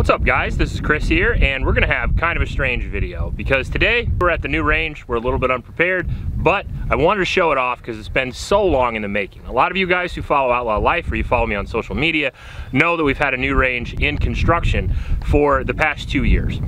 What's up guys, this is Chris here, and we're gonna have kind of a strange video because today we're at the new range. We're a little bit unprepared, but I wanted to show it off because it's been so long in the making. A lot of you guys who follow Outlaw Life or you follow me on social media know that we've had a new range in construction for the past 2 years.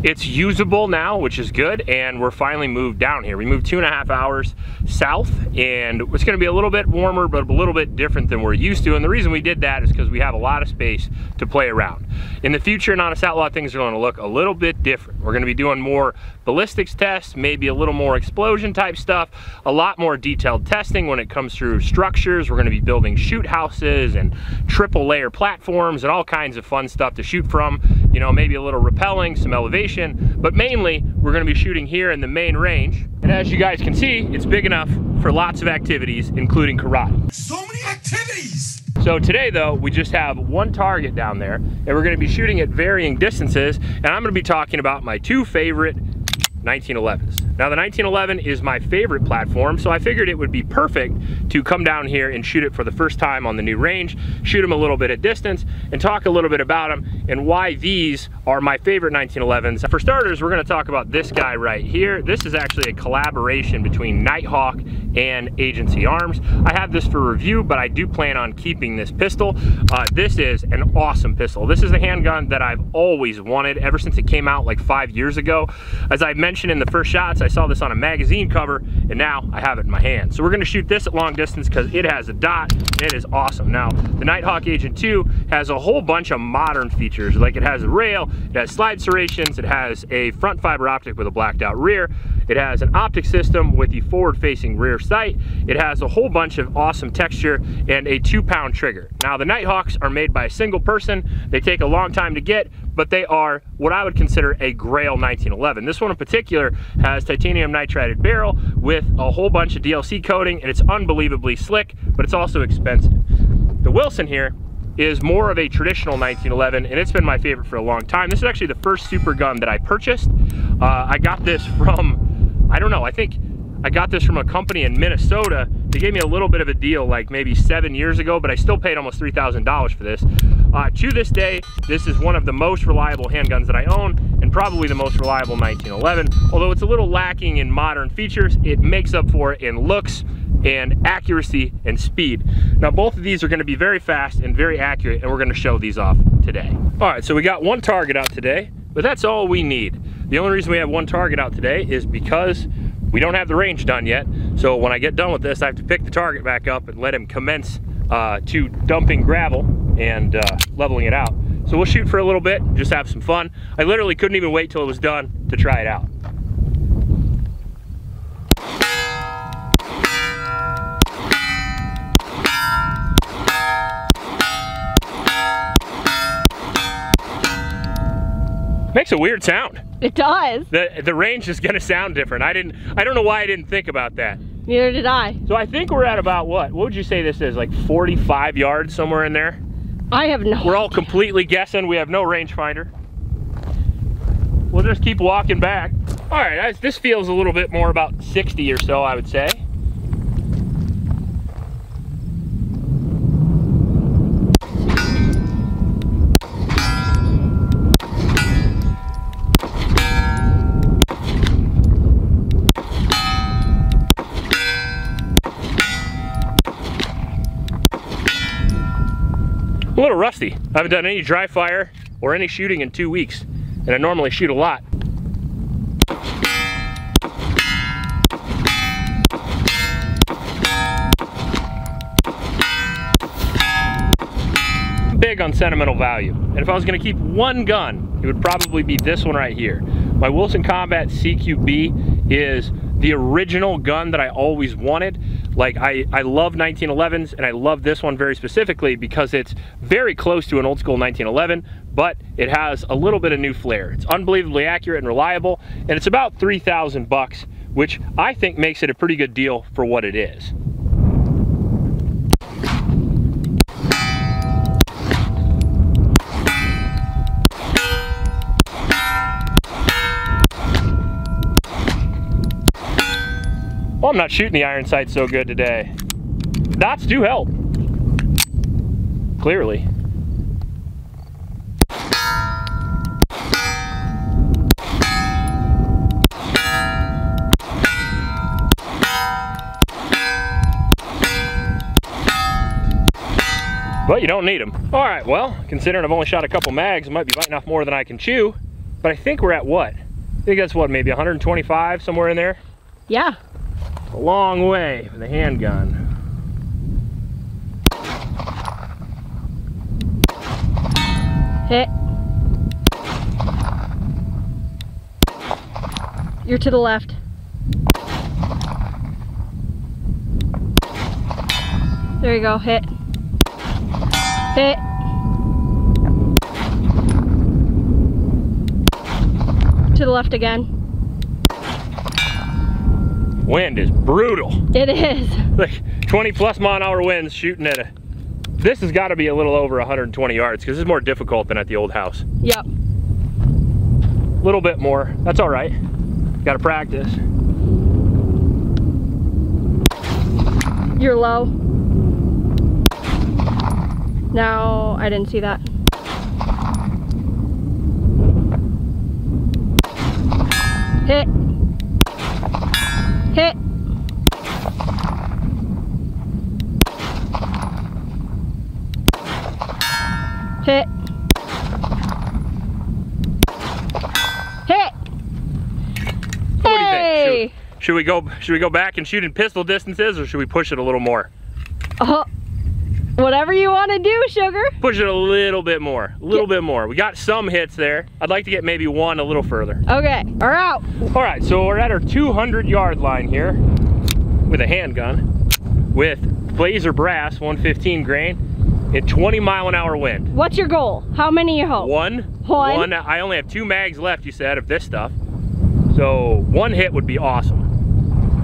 It's usable now, which is good, and we're finally moved down here. We moved 2.5 hours south, and it's gonna be a little bit warmer, but a little bit different than we're used to. And the reason we did that is because we have a lot of space to play around. In the future, in Honest Outlaw, things are gonna look a little bit different. We're gonna be doing more ballistics tests, maybe a little more explosion type stuff, a lot more detailed testing when it comes through structures. We're gonna be building shoot houses and triple layer platforms and all kinds of fun stuff to shoot from. You know, maybe a little rappelling, some elevation, but mainly we're gonna be shooting here in the main range. And as you guys can see, it's big enough for lots of activities, including karate. So many activities! So today though, we just have one target down there, and we're gonna be shooting at varying distances, and I'm gonna be talking about my two favorite 1911s. Now the 1911 is my favorite platform, so I figured it would be perfect to come down here and shoot it for the first time on the new range, shoot them a little bit at distance, and talk a little bit about them and why these are my favorite 1911s. For starters, we're gonna talk about this guy right here. This is actually a collaboration between Nighthawk and Agency Arms. I have this for review, but I do plan on keeping this pistol. This is an awesome pistol. This is the handgun that I've always wanted ever since it came out like 5 years ago. As I mentioned in the first shots, I saw this on a magazine cover, and now I have it in my hand. So we're gonna shoot this at long distance because it has a dot, and it is awesome. Now, the Nighthawk Agent 2 has a whole bunch of modern features, like it has a rail, it has slide serrations, it has a front fiber optic with a blacked out rear, it has an optic system with the forward-facing rear sight, it has a whole bunch of awesome texture, and a 2-pound trigger. Now, the Nighthawks are made by a single person. They take a long time to get, but they are what I would consider a grail 1911. This one in particular has titanium nitrided barrel with a whole bunch of DLC coating, and it's unbelievably slick, but it's also expensive. The Wilson here is more of a traditional 1911, and it's been my favorite for a long time. This is actually the first super gun that I purchased. I got this from, I don't know, I think I got this from a company in Minnesota. They gave me a little bit of a deal like maybe 7 years ago, but I still paid almost $3,000 for this. To this day, this is one of the most reliable handguns that I own, and probably the most reliable 1911. Although it's a little lacking in modern features, it makes up for it in looks and accuracy and speed. Now both of these are gonna be very fast and very accurate, and we're gonna show these off today. All right, so we got one target out today, but that's all we need. The only reason we have one target out today is because we don't have the range done yet. So when I get done with this, I have to pick the target back up and let him commence to dumping gravel and leveling it out. So we'll shoot for a little bit, just have some fun. I literally couldn't even wait till it was done to try it out. Makes a weird sound. It does. The range is gonna sound different. I don't know why I didn't think about that. Neither did I. So I think we're at about what would you say this is, like 45 yards, somewhere in there? I have no We're all completely guessing. We have no rangefinder. We'll just keep walking back. All right, this feels a little bit more about 60 or so, I would say. A little rusty. I haven't done any dry fire or any shooting in 2 weeks, and I normally shoot a lot. Big on sentimental value, and if I was gonna keep one gun, it would probably be this one right here. My Wilson Combat CQB is the original gun that I always wanted. Like I love 1911s, and I love this one very specifically because it's very close to an old school 1911, but it has a little bit of new flair. It's unbelievably accurate and reliable, and it's about 3,000 bucks, which I think makes it a pretty good deal for what it is. Well, I'm not shooting the iron sight so good today. Dots do help. Clearly. but you don't need them. All right, well, considering I've only shot a couple mags, I might be biting off more than I can chew, but I think we're at what? I think that's what, maybe 125, somewhere in there? Yeah. A long way for the handgun. Hit. You're to the left. There you go, hit. Hit. To the left again. Wind is brutal. It is. Like 20 plus mile an hour winds shooting at a, this has got to be a little over 120 yards because this is more difficult than at the old house. Yep. A little bit more, that's all right. Got to practice. You're low. No, I didn't see that. Hit. Hit. Hit. Hit. What do you Hey. think? Should we go back and shoot in pistol distances, or should we push it a little more? Whatever you want to do, sugar. Push it a little bit more, a little bit more. We got some hits there. I'd like to get maybe one a little further. Okay, we're out. All right, so we're at our 200-yard line here with a handgun with Blazer Brass 115 grain at 20-mile-an-hour wind. What's your goal? How many you hope? One. I only have 2 mags left, you said, of this stuff. So 1 hit would be awesome.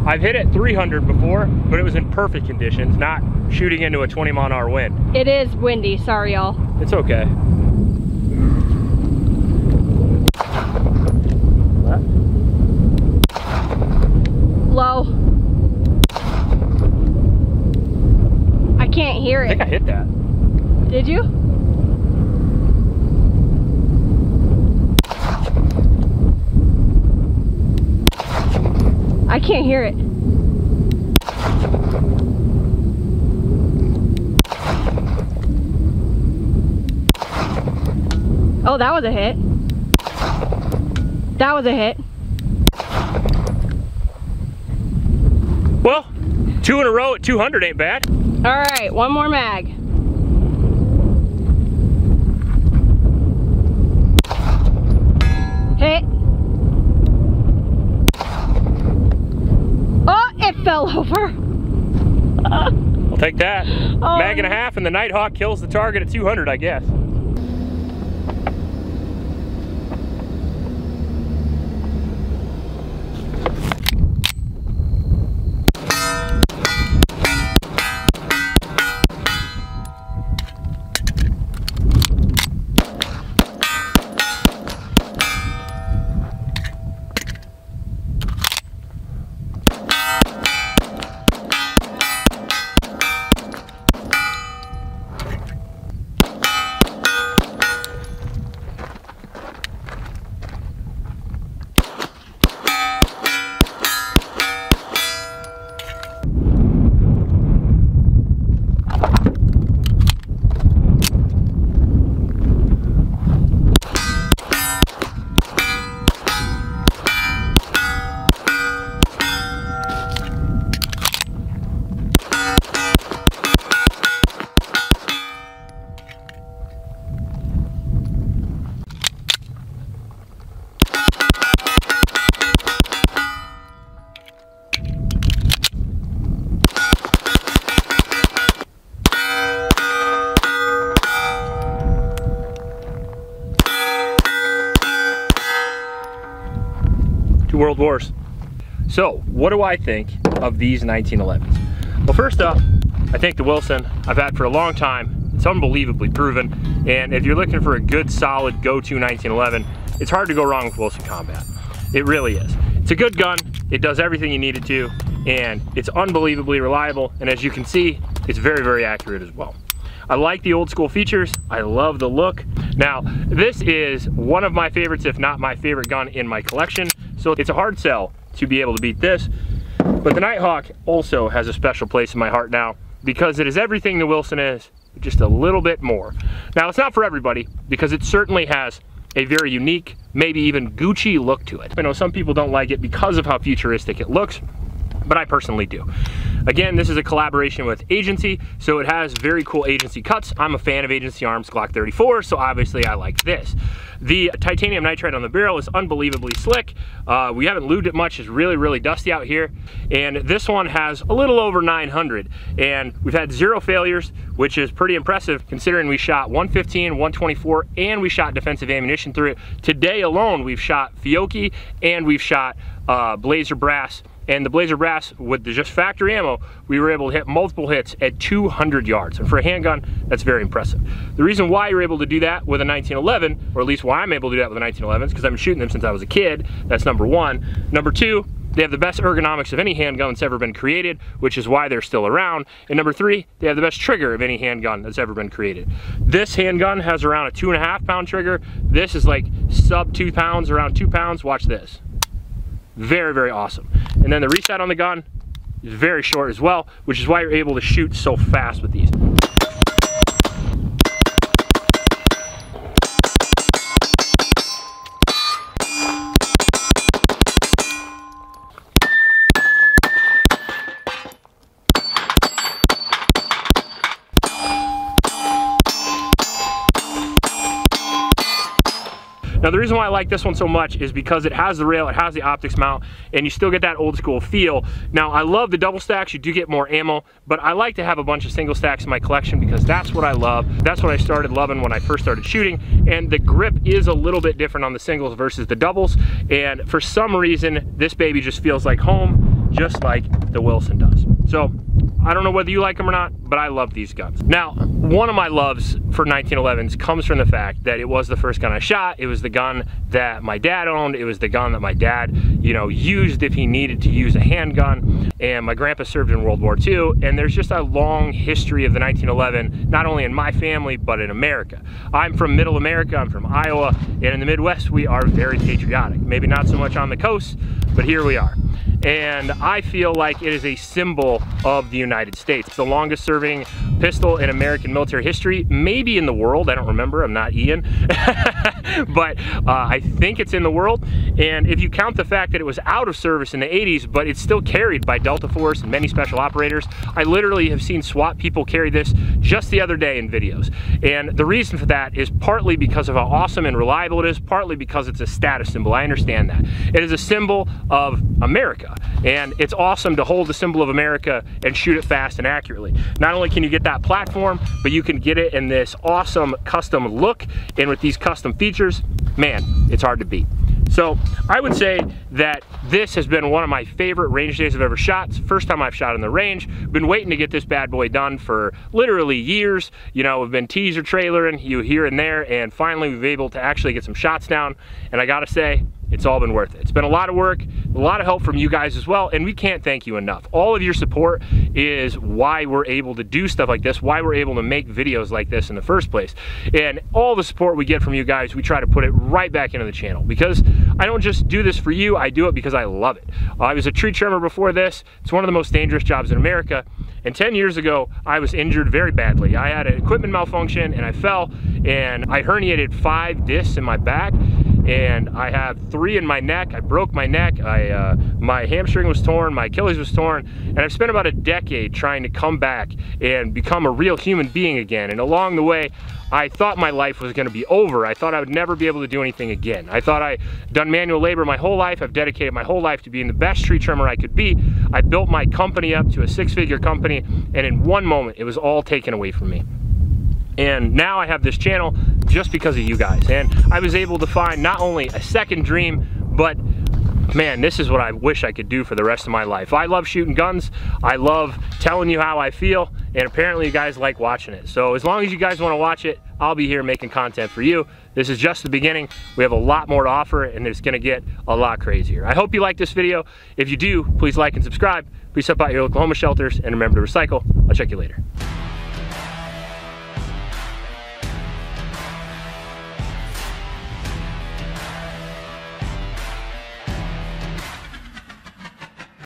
I've hit at 300 before, but it was in perfect conditions, not shooting into a 20-mile-an-hour wind. It is windy, sorry y'all. It's okay. Low. I can't hear I it. think I hit that. Did you? I can't hear it. Oh, that was a hit. That was a hit. Well, 2 in a row at 200 ain't bad. All right, one more mag. Hit. Oh, it fell over. I'll take that. Oh, Mag and a half, and the Nighthawk kills the target at 200, I guess. World Wars. So, what do I think of these 1911s? Well, first up, I think the Wilson I've had for a long time. It's unbelievably proven, and if you're looking for a good, solid go-to 1911, it's hard to go wrong with Wilson Combat. It really is. It's a good gun. It does everything you need it to, and it's unbelievably reliable, and as you can see, it's very, very accurate as well. I like the old school features. I love the look. Now, this is one of my favorites, if not my favorite gun in my collection. So it's a hard sell to be able to beat this. But the Nighthawk also has a special place in my heart now because it is everything the Wilson is just a little bit more. Now, it's not for everybody because it certainly has a very unique, maybe even Gucci look to it. I know some people don't like it because of how futuristic it looks, but I personally do. Again, this is a collaboration with Agency, so it has very cool Agency cuts. I'm a fan of Agency Arms Glock 34, so obviously I like this. The titanium nitride on the barrel is unbelievably slick. We haven't lubed it much. It's really, really dusty out here. And this one has a little over 900, and we've had 0 failures, which is pretty impressive considering we shot 115, 124, and we shot defensive ammunition through it. Today alone, we've shot Fiocchi and we've shot Blazer Brass. And the Blazer Brass, with the just factory ammo, we were able to hit multiple hits at 200 yards. And for a handgun, that's very impressive. The reason why you're able to do that with a 1911, or at least why I'm able to do that with a 1911, is because I've been shooting them since I was a kid. That's number one. Number two, they have the best ergonomics of any handgun that's ever been created, which is why they're still around. And number three, they have the best trigger of any handgun that's ever been created. This handgun has around a 2.5 pound trigger. This is like sub 2 pounds, around 2 pounds. Watch this. Very, very awesome. And then the reset on the gun is very short as well, which is why you're able to shoot so fast with these. Now, the reason why I like this one so much is because it has the rail, it has the optics mount, and you still get that old school feel. Now, I love the double stacks. You do get more ammo, but I like to have a bunch of single stacks in my collection because that's what I love. That's what I started loving when I first started shooting, and the grip is a little bit different on the singles versus the doubles, and for some reason, this baby just feels like home, just like the Wilson does. So, I don't know whether you like them or not, but I love these guns. Now, one of my loves for 1911s comes from the fact that it was the first gun I shot. It was the gun that my dad owned. It was the gun that my dad, you know, used if he needed to use a handgun. And my grandpa served in World War II. And there's just a long history of the 1911, not only in my family, but in America. I'm from Middle America. I'm from Iowa. And in the Midwest, we are very patriotic. Maybe not so much on the coast, but here we are. And I feel like it is a symbol of the United States. It's the longest serving pistol in American military history, maybe in the world. I don't remember, I'm not Ian. But I think it's in the world. And if you count the fact that it was out of service in the 80s, but it's still carried by Delta Force and many special operators, I literally have seen SWAT people carry this just the other day in videos. And the reason for that is partly because of how awesome and reliable it is, partly because it's a status symbol. I understand that. It is a symbol of America. And it's awesome to hold the symbol of America and shoot it fast and accurately. Not only can you get that platform, but you can get it in this awesome custom look and with these custom features. Man, it's hard to beat. So I would say that this has been one of my favorite range days I've ever shot. It's the first time I've shot in the range. Been waiting to get this bad boy done for literally years. You know, we've been teaser trailering you here and there, and finally we've been able to actually get some shots down. And I gotta say, it's all been worth it. It's been a lot of work, a lot of help from you guys as well, and we can't thank you enough. All of your support is why we're able to do stuff like this, why we're able to make videos like this in the first place. And all the support we get from you guys, we try to put it right back into the channel, because I don't just do this for you, I do it because I love it. I was a tree trimmer before this. It's one of the most dangerous jobs in America. And 10 years ago, I was injured very badly. I had an equipment malfunction and I fell and I herniated 5 discs in my back, and I have 3 in my neck. I broke my neck. My hamstring was torn, my Achilles was torn, and I've spent about a decade trying to come back and become a real human being again. And along the way, I thought my life was going to be over. I thought I would never be able to do anything again. I thought I'd done manual labor my whole life. I've dedicated my whole life to being the best tree trimmer I could be. I built my company up to a 6-figure company, and in one moment, it was all taken away from me. And now I have this channel just because of you guys. And I was able to find not only a second dream, but man, this is what I wish I could do for the rest of my life. I love shooting guns. I love telling you how I feel. And apparently you guys like watching it. So as long as you guys want to watch it, I'll be here making content for you. This is just the beginning. We have a lot more to offer, and it's gonna get a lot crazier. I hope you like this video. If you do, please like and subscribe. Please help out your Oklahoma shelters, and remember to recycle. I'll check you later.